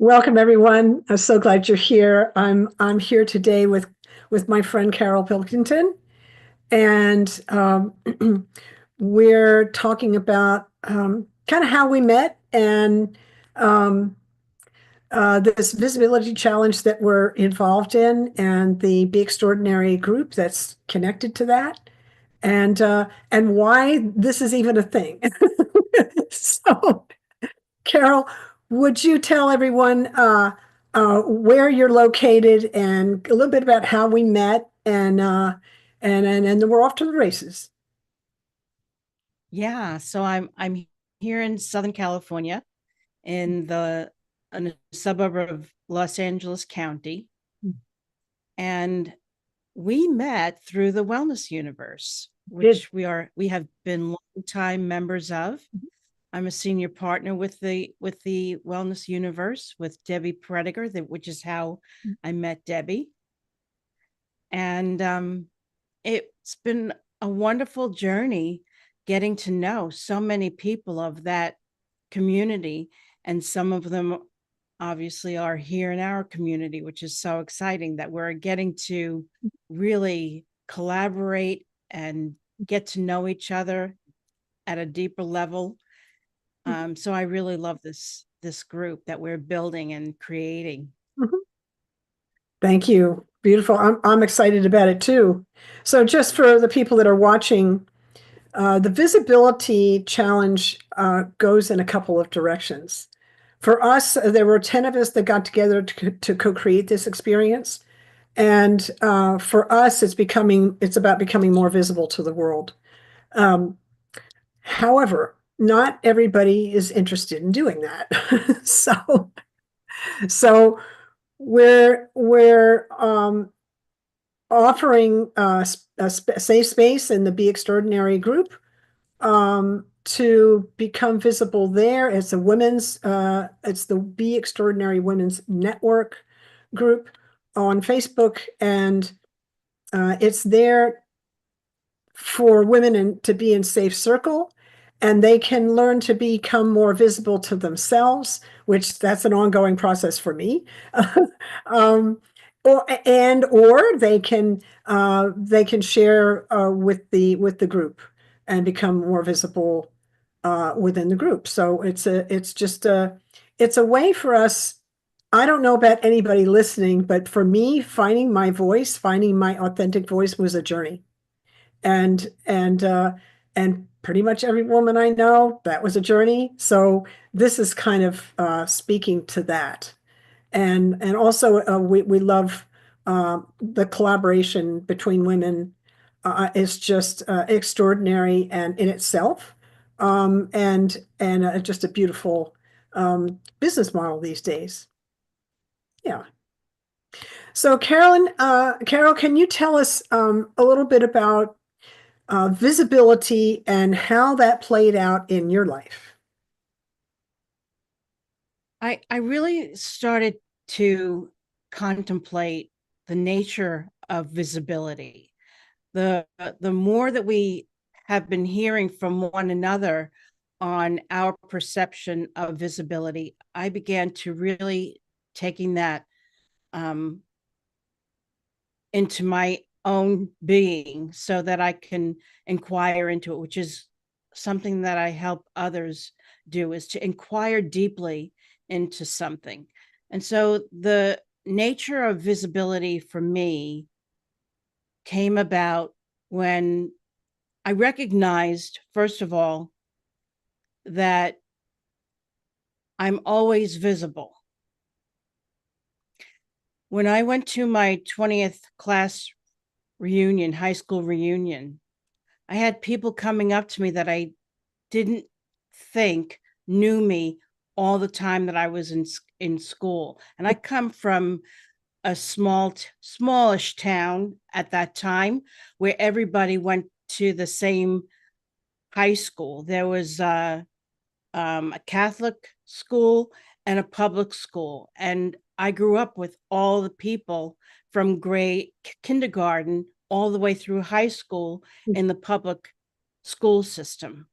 Welcome, everyone. I'm so glad you're here. I'm here today with my friend Carol Pilkington, and we're talking about kind of how we met and um, this visibility challenge that we're involved in, and the Be Extraordinary group that's connected to that, and why this is even a thing. So. Carol, would you tell everyone where you're located and a little bit about how we met and then we're off to the races. Yeah, so I'm here in Southern California in a suburb of Los Angeles County, and we met through the Wellness Universe, Did which we have been longtime members of. I'm a senior partner with the Wellness Universe with Debbie Prediger, which is how I met Debbie. And it's been a wonderful journey getting to know so many people of that community. And some of them obviously are here in our community, which is so exciting that we're getting to really collaborate and get to know each other at a deeper level. So I really love this group that we're building and creating. Mhm. Thank you. Beautiful. I'm excited about it too. So just for the people that are watching, the visibility challenge goes in a couple of directions. For us, there were 10 of us that got together to co-create this experience. And for us, it's about becoming more visible to the world. Um, However, not everybody is interested in doing that. So we're offering a safe space in the Be Extraordinary group to become visible there. It's the Be Extraordinary Women's Network group on Facebook, and it's there for women to be in safe circle, and they can learn to become more visible to themselves, which that's an ongoing process for me. um, or they can share with the group and become more visible within the group. So it's a way for us. I don't know about anybody listening, but for me, finding my authentic voice was a journey. And pretty much every woman I know, that was a journey. So this is kind of speaking to that. And also we love the collaboration between women is just extraordinary and in itself. And just a beautiful business model these days. Yeah. So Carol, can you tell us a little bit about visibility and how that played out in your life? I really started to contemplate the nature of visibility. The more that we have been hearing from one another on our perception of visibility, I began to really taking that um, into my own being so that I can inquire into it, which is something that I help others do, is to inquire deeply into something. And so the nature of visibility for me came about when I recognized, first of all, that I'm always visible. When I went to my 20th class reunion, high school reunion, I had people coming up to me that I didn't think knew me all the time that I was in school. And I come from a smallish town at that time where everybody went to the same high school. There was a Catholic school and a public school, and I grew up with all the people from grade kindergarten all the way through high school in the public school system.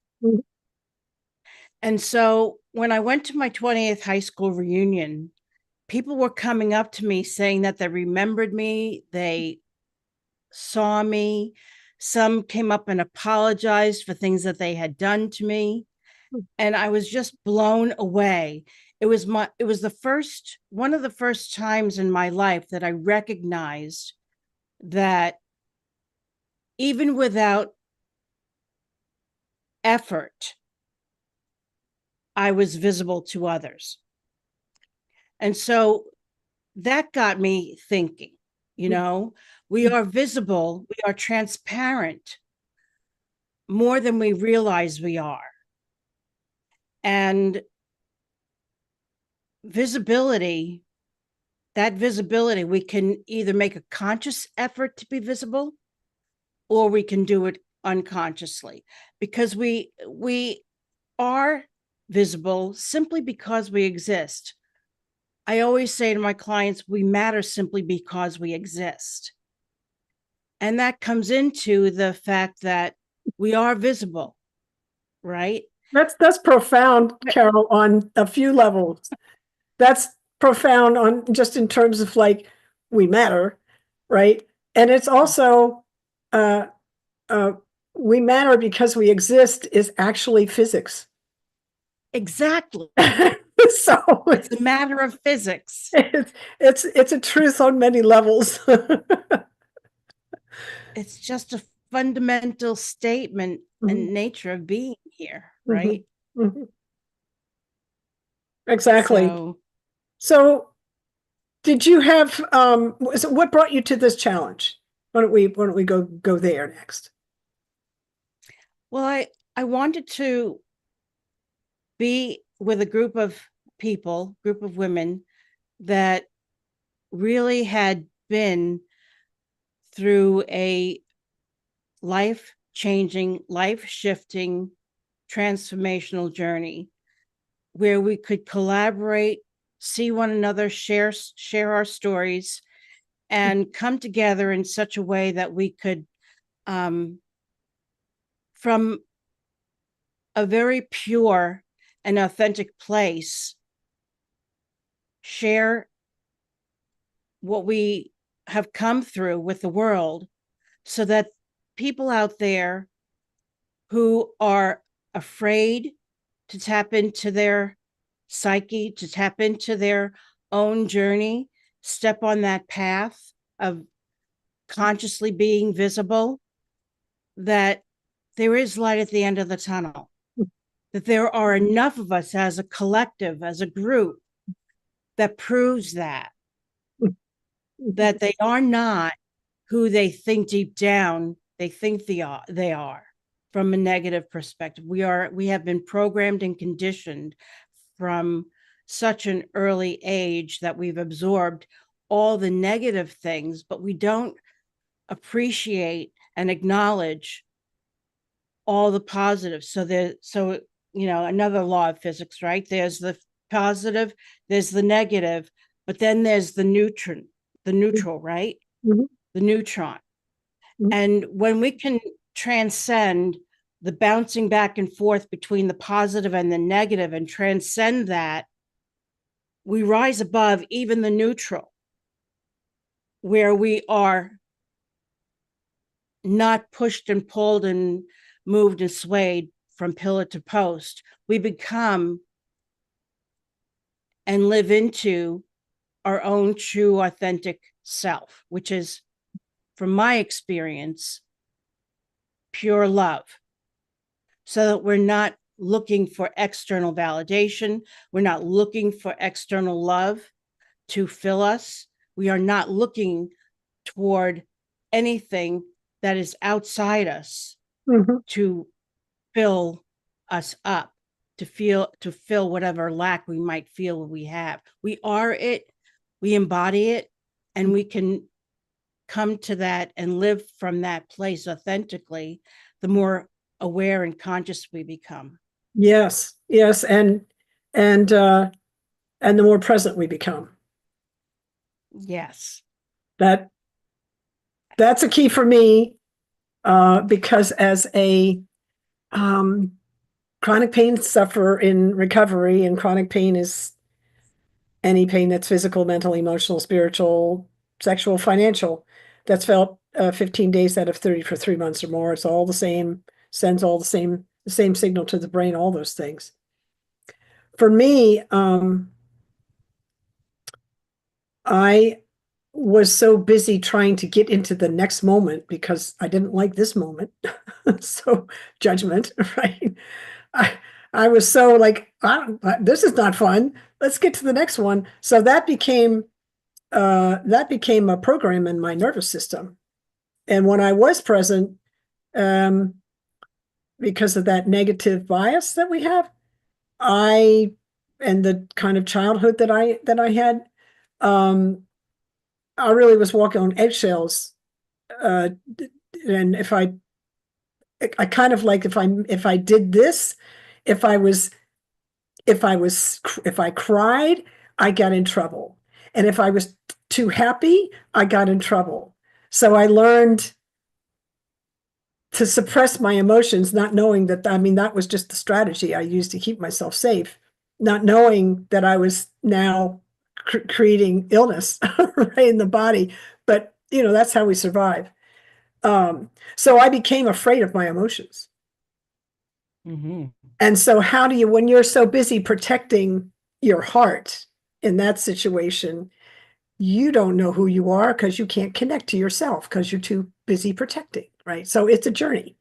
And so when I went to my 20th high school reunion, people were coming up to me saying that they remembered me, they saw me. Some came up and apologized for things that they had done to me. And I was just blown away. It was one of the first times in my life that I recognized that even without effort, I was visible to others. And so that got me thinking, we are visible, we are transparent more than we realize we are. And visibility, we can either make a conscious effort to be visible or we can do it unconsciously, because we are visible simply because we exist. I always say to my clients, we matter simply because we exist. And that comes into the fact that we are visible, right? That's profound, Carol, on a few levels. That's profound on just in terms of like we matter, right? And it's also uh, uh, we matter because we exist is actually physics. Exactly. So It's a matter of physics. it's a truth on many levels. It's just a fundamental statement and nature of being here, right? Mm-hmm. Exactly. So, did you have so what brought you to this challenge? Why don't we go there next? well, I wanted to be with a group of women that really had been through a life-changing, life-shifting, transformational journey where we could collaborate, see one another, share our stories, and come together in such a way that we could, from a very pure and authentic place, share what we have come through with the world, so that people out there who are afraid to tap into their psyche, to tap into their own journey, step on that path of consciously being visible, that there is light at the end of the tunnel, that there are enough of us as a collective, as a group, that proves that they are not who they think deep down they think they are from a negative perspective. We have been programmed and conditioned from such an early age that we've absorbed all the negative things, but we don't appreciate and acknowledge all the positives. So another law of physics, right? There's the positive, there's the negative, but then there's the neutral, right? Mm-hmm. The neutron. Mm-hmm. And when we can transcend the bouncing back and forth between the positive and the negative and transcend that, we rise above even the neutral, where we are not pushed and pulled and moved and swayed from pillar to post. We become and live into our own true, authentic self, which is, from my experience, pure love. So that we're not looking for external validation. We're not looking for external love to fill us. We are not looking toward anything that is outside us to fill us up, to fill whatever lack we might feel we have. We are it, we embody it, and we can come to that and live from that place authentically, the more aware and conscious we become. Yes, and the more present we become. Yes. That's a key for me, because as a chronic pain sufferer in recovery, and chronic pain is any pain that's physical, mental, emotional, spiritual, sexual, financial, that's felt 15 days out of 30 for 3 months or more. It's all the same, sends all the same signal to the brain, all those things. For me, I was so busy trying to get into the next moment because I didn't like this moment. So judgment, right? I, I was so like, this is not fun. Let's get to the next one. So that became a program in my nervous system. And when I was present, um, because of that negative bias that we have, I and the kind of childhood that I had, um, I really was walking on eggshells. Uh, and I kind of like if I did this, if I was if I cried, I got in trouble. And if I was too happy, I got in trouble. So I learned to suppress my emotions, not knowing that, I mean, that was just the strategy I used to keep myself safe, not knowing that I was now creating illness right in the body. But, that's how we survive. So I became afraid of my emotions. Mm-hmm. And so how do you, when you're so busy protecting your heart in that situation, you don't know who you are because you can't connect to yourself because you're too busy protecting, right? So it's a journey.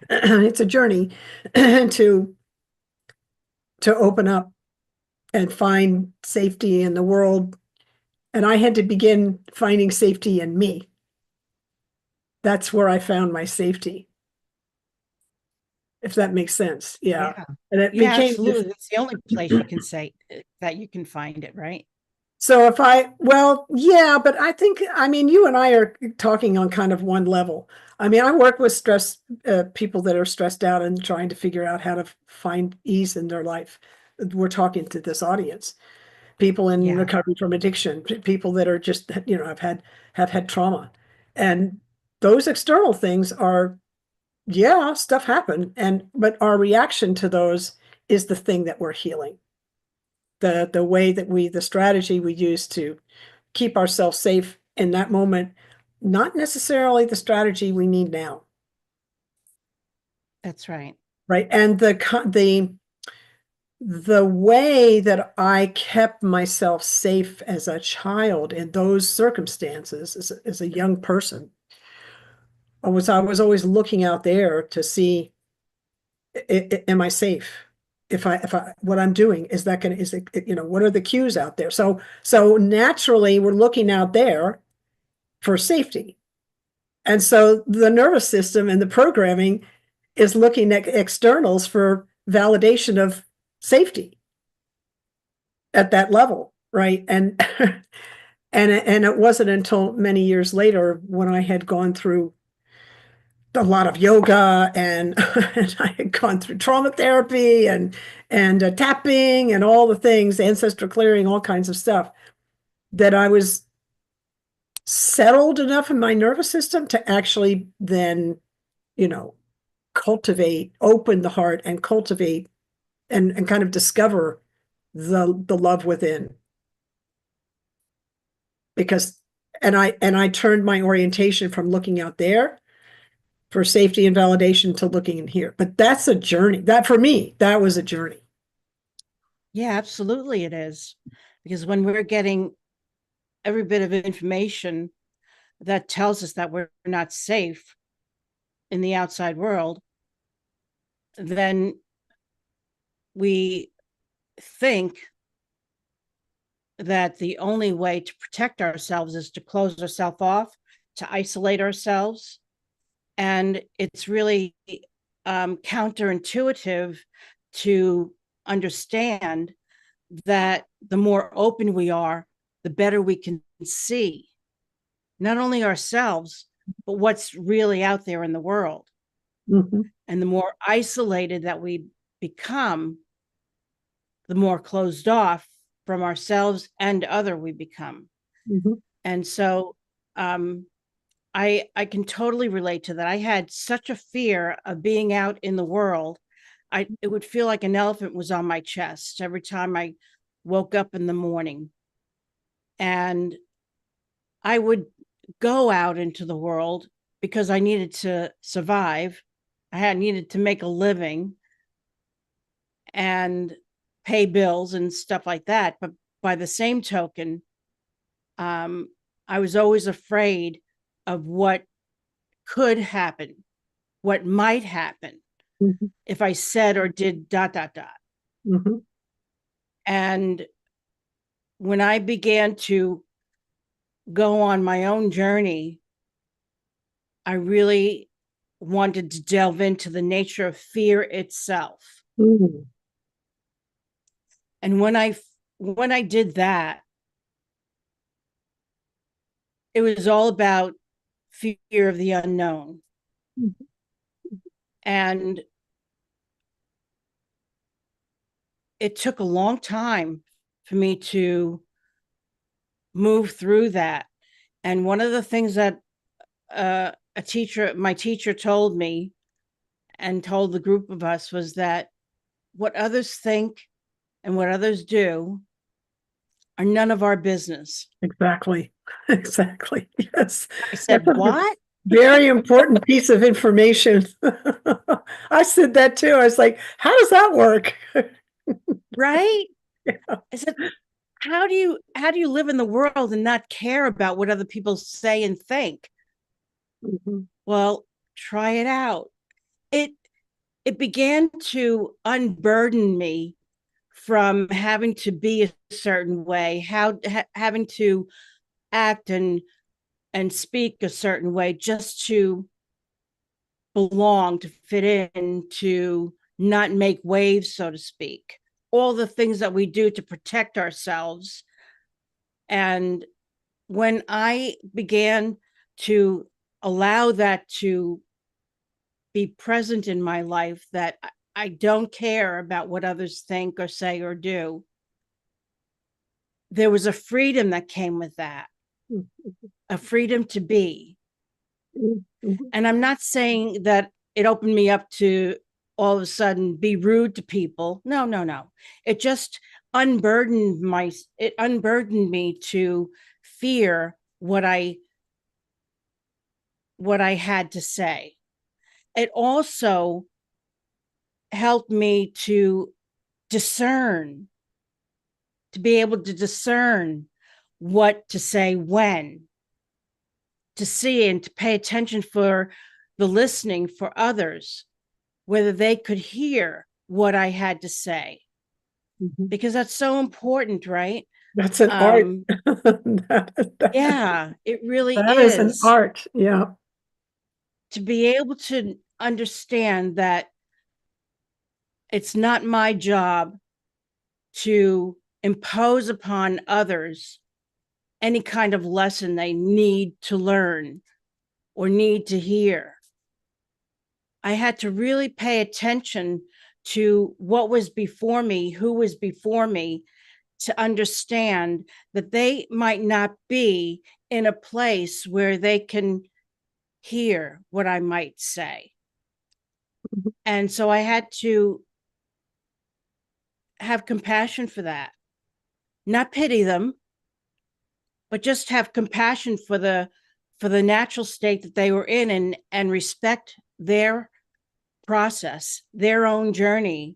It's a journey to open up and find safety in the world. And I had to begin finding safety in me. That's where I found my safety, if that makes sense. Yeah. Yeah. And it Yeah, became absolutely. It's the only place you can say that you can find it, right? so well, yeah, but I mean, you and I are talking on kind of one level. I mean, I work with people that are stressed out and trying to figure out how to find ease in their life. We're talking to this audience, people in Yeah, recovery from addiction, people that are just, have had trauma. And those external things are, yeah, stuff happened. But our reaction to those is the thing that we're healing. The way that the strategy we use to keep ourselves safe in that moment, not necessarily the strategy we need now. that's right. Right. And the way that I kept myself safe as a child in those circumstances as a young person I was always looking out there to see, am I safe? If I what I'm doing, is that going to, is it, what are the cues out there? So naturally we're looking out there for safety. And so the nervous system and the programming is looking at externals for validation of safety at that level, right? And and it wasn't until many years later when I had gone through a lot of yoga and, and I had gone through trauma therapy and tapping and all the things, ancestor clearing, all kinds of stuff, that I was settled enough in my nervous system to actually then, you know, cultivate, open the heart and cultivate and kind of discover the love within. Because and I turned my orientation from looking out there for safety and validation to looking in here. But that's a journey. That for me, that was a journey. Yeah, absolutely it is. Because when we're getting every bit of information that tells us that we're not safe in the outside world, then we think that the only way to protect ourselves is to close ourselves off, to isolate ourselves. And it's really counterintuitive to understand that the more open we are, the better we can see not only ourselves, but what's really out there in the world. Mm-hmm. And the more isolated that we become, the more closed off from ourselves and other we become. Mm-hmm. And so I can totally relate to that. I had such a fear of being out in the world. It would feel like an elephant was on my chest every time I woke up in the morning. And I would go out into the world because I needed to survive. I had needed to make a living and pay bills and stuff like that. But by the same token, I was always afraid of what could happen, what might happen Mhm. if I said or did dot, dot, dot. Mhm. And when I began to go on my own journey, I really wanted to delve into the nature of fear itself. Mhm. And when I did that, it was all about fear of the unknown. Mhm. And it took a long time for me to move through that. And one of the things that my teacher told me and told the group of us was that what others think and what others do are none of our business. Exactly. Exactly. Yes. I That's said, a what? very important piece of information. I said that too. I was like, how does that work? Right? Yeah. I said, how do you live in the world and not care about what other people say and think? Mhm. Well, try it out. It it began to unburden me from having to be a certain way, having to act and speak a certain way just to belong, to fit in, to not make waves, so to speak. All the things that we do to protect ourselves. And when I began to allow that to be present in my life, that I don't care about what others think or say or do, there was a freedom that came with that, a freedom to be. Mhm. Mhm. And I'm not saying that it opened me up to all of a sudden be rude to people. No, no, no. It just it unburdened me to fear what I had to say. It also helped me to discern, to be able to discern what to say when, to see and to pay attention for the listening for others, whether they could hear what I had to say, Mhm. because that's so important, right? That's an art. Um, That yeah, it really that is an is, art. Yeah. to be able to understand that it's not my job to impose upon others any kind of lesson they need to learn or need to hear. I had to really pay attention to what was before me, who was before me, to understand that they might not be in a place where they can hear what I might say. Mhm. And so I had to have compassion for that, not pity them, but just have compassion for the natural state that they were in, and respect their process, their own journey,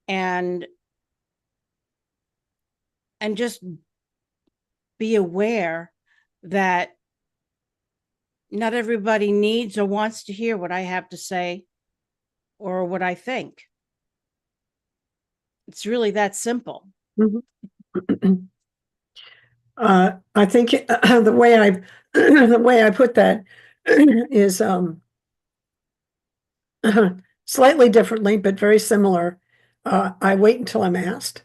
and just be aware that not everybody needs or wants to hear what I have to say or what I think. It's really that simple. Mhm. I think the way I the way I put that is slightly differently, but very similar. I wait until I'm asked,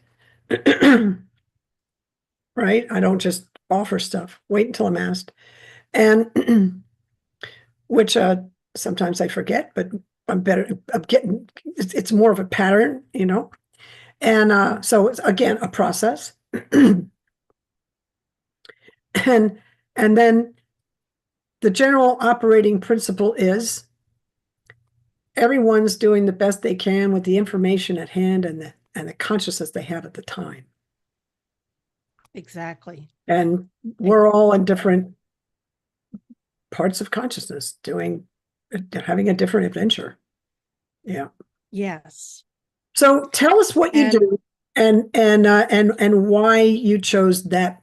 right? I don't just offer stuff. Wait until I'm asked, and which sometimes I forget, but I'm better. I'm getting. It's more of a pattern, you know. And so it's again a process, and and then the general operating principle is everyone's doing the best they can with the information at hand and the consciousness they have at the time. Exactly. And we're all in different parts of consciousness having a different adventure. Yeah. Yes. So tell us what you And do and why you chose that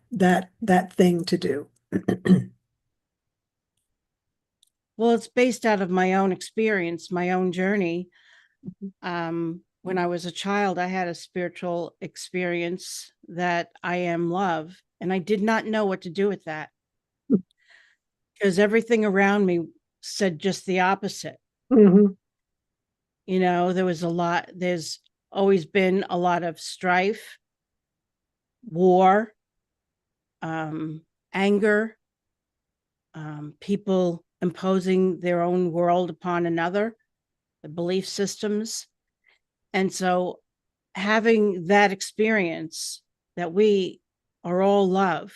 thing to do. well, it's based out of my own experience, my own journey. When I was a child, I had a spiritual experience that I am love, and I did not know what to do with that because everything around me said just the opposite. Mhm. There's always been a lot of strife, war, anger, people imposing their own world upon another, the belief systems. And so having that experience that we are all love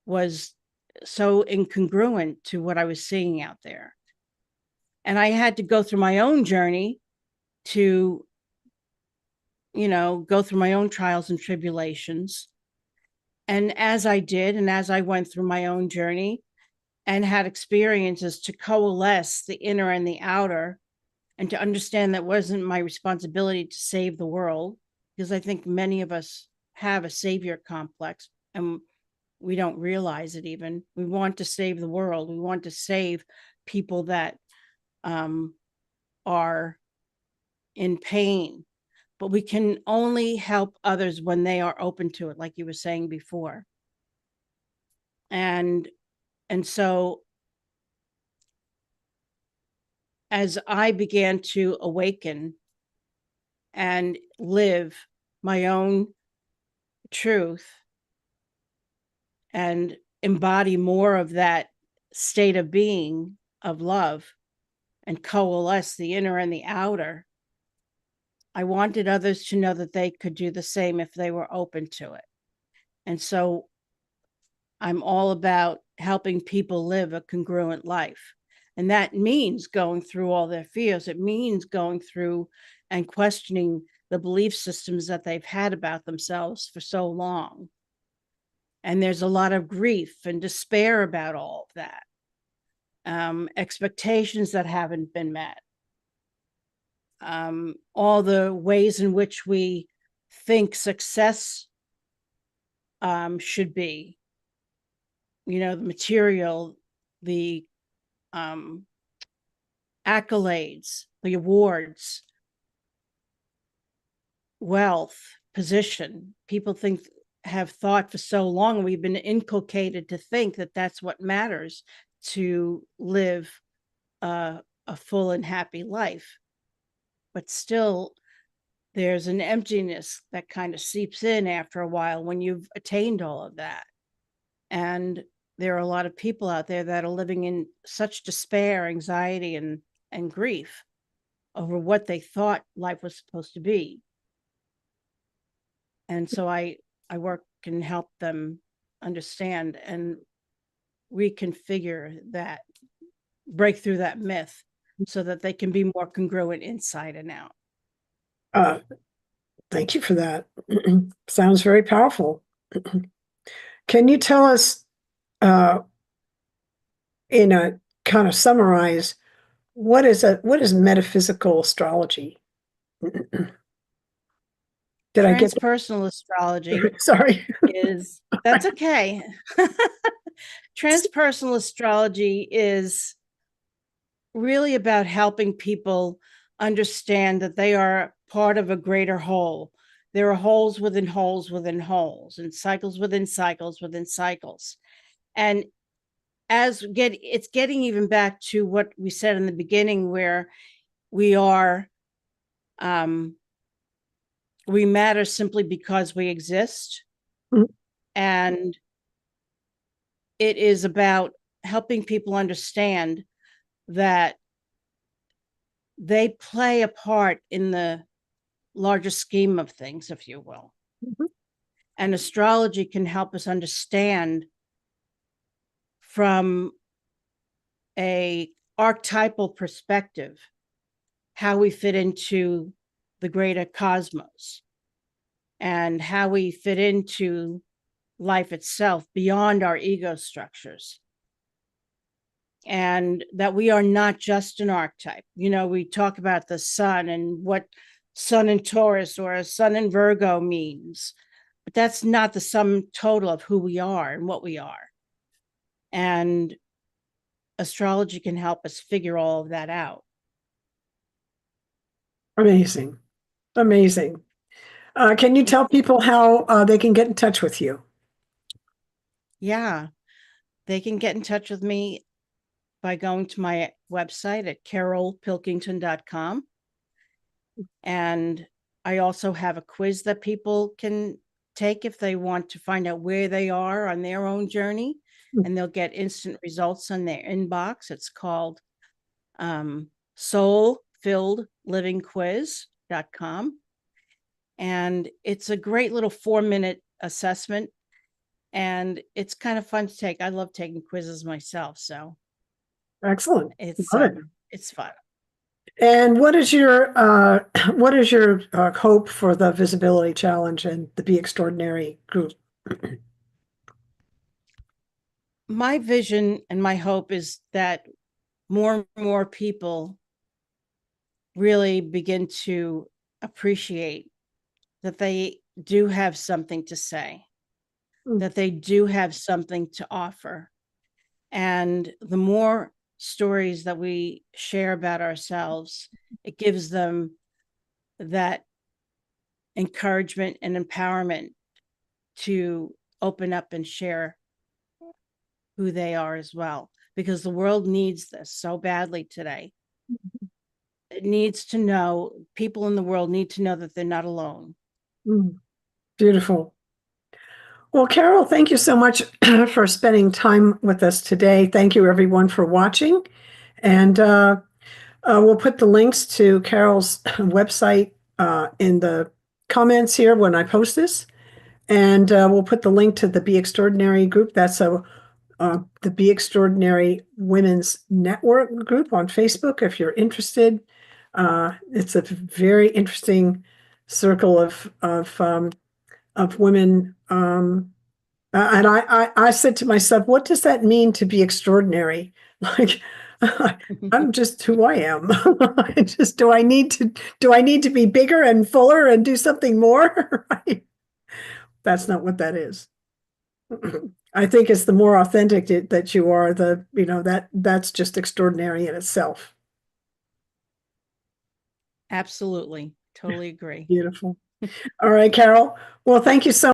was so incongruent to what I was seeing out there. And I had to go through my own journey to, go through my own trials and tribulations. And as I did, and as I went through my own journey and had experiences to coalesce the inner and the outer, and to understand that wasn't my responsibility to save the world, because I think many of us have a savior complex and we don't realize it even. We want to save the world. We want to save people that um, are in pain, but we can only help others when they are open to it, like you were saying before. And so as I began to awaken and live my own truth and embody more of that state of being of love and coalesce the inner and the outer, I wanted others to know that they could do the same if they were open to it. And so I'm all about helping people live a congruent life. And that means going through all their fears. It means going through and questioning the belief systems that they've had about themselves for so long. And there's a lot of grief and despair about all of that. Expectations that haven't been met. All the ways in which we think success should be, the material, the accolades, the awards, wealth, position. People have thought for so long, we've been inculcated to think that that's what matters to live a full and happy life. But still, there's an emptiness that kind of seeps in after a while when you've attained all of that. And there are a lot of people out there that are living in such despair, anxiety, and grief over what they thought life was supposed to be. And so I work and help them understand and reconfigure that, break through that myth so that they can be more congruent inside and out. Thank you for that. Sounds very powerful. Can you tell us, in a kind of summarize, what is metaphysical astrology? Did I get Transpersonal astrology that? Sorry. that's okay. Transpersonal astrology is really about helping people understand that they are part of a greater whole. There are holes within holes within holes, and cycles within cycles within cycles. And it's getting even back to what we said in the beginning, where we are we matter simply because we exist. Mhm. And it is about helping people understand that they play a part in the larger scheme of things, if you will. Mhm. And astrology can help us understand from a archetypal perspective how we fit into the greater cosmos and how we fit into life itself beyond our ego structures. And that we are not just an archetype. You know, we talk about the sun and what sun in Taurus or a sun in Virgo means, but that's not the sum total of who we are and what we are. And astrology can help us figure all of that out. Amazing. Amazing. Can you tell people how they can get in touch with you? Yeah, they can get in touch with me by going to my website at carolpilkington.com. And I also have a quiz that people can take if they want to find out where they are on their own journey, and they'll get instant results on their inbox. It's called soulfilledlivingquiz.com. And it's a great little 4-minute assessment. And it's kind of fun to take. I love taking quizzes myself. So Excellent. it's fun. And what is your hope for the Visibility Challenge and the Be Extraordinary group? My vision and my hope is that more and more people really begin to appreciate that they do have something to say, that they do have something to offer. And the more stories that we share about ourselves, it gives them that encouragement and empowerment to open up and share who they are as well, because the world needs this so badly today. It needs to know, people in the world need to know that they're not alone. Beautiful. Well, Carol, thank you so much for spending time with us today. Thank you, everyone, for watching. And we'll put the links to Carol's website in the comments here when I post this. And we'll put the link to the Be Extraordinary group. That's the Be Extraordinary Women's Network group on Facebook if you're interested. It's a very interesting circle of women. And I said to myself, what does that mean to be extraordinary? Like, I'm just who I am. Do I need to be bigger and fuller and do something more? Right? That's not what that is. I think it's the more authentic that you are, that's just extraordinary in itself. Absolutely. Totally agree. Beautiful. All right, Carol. Well, thank you so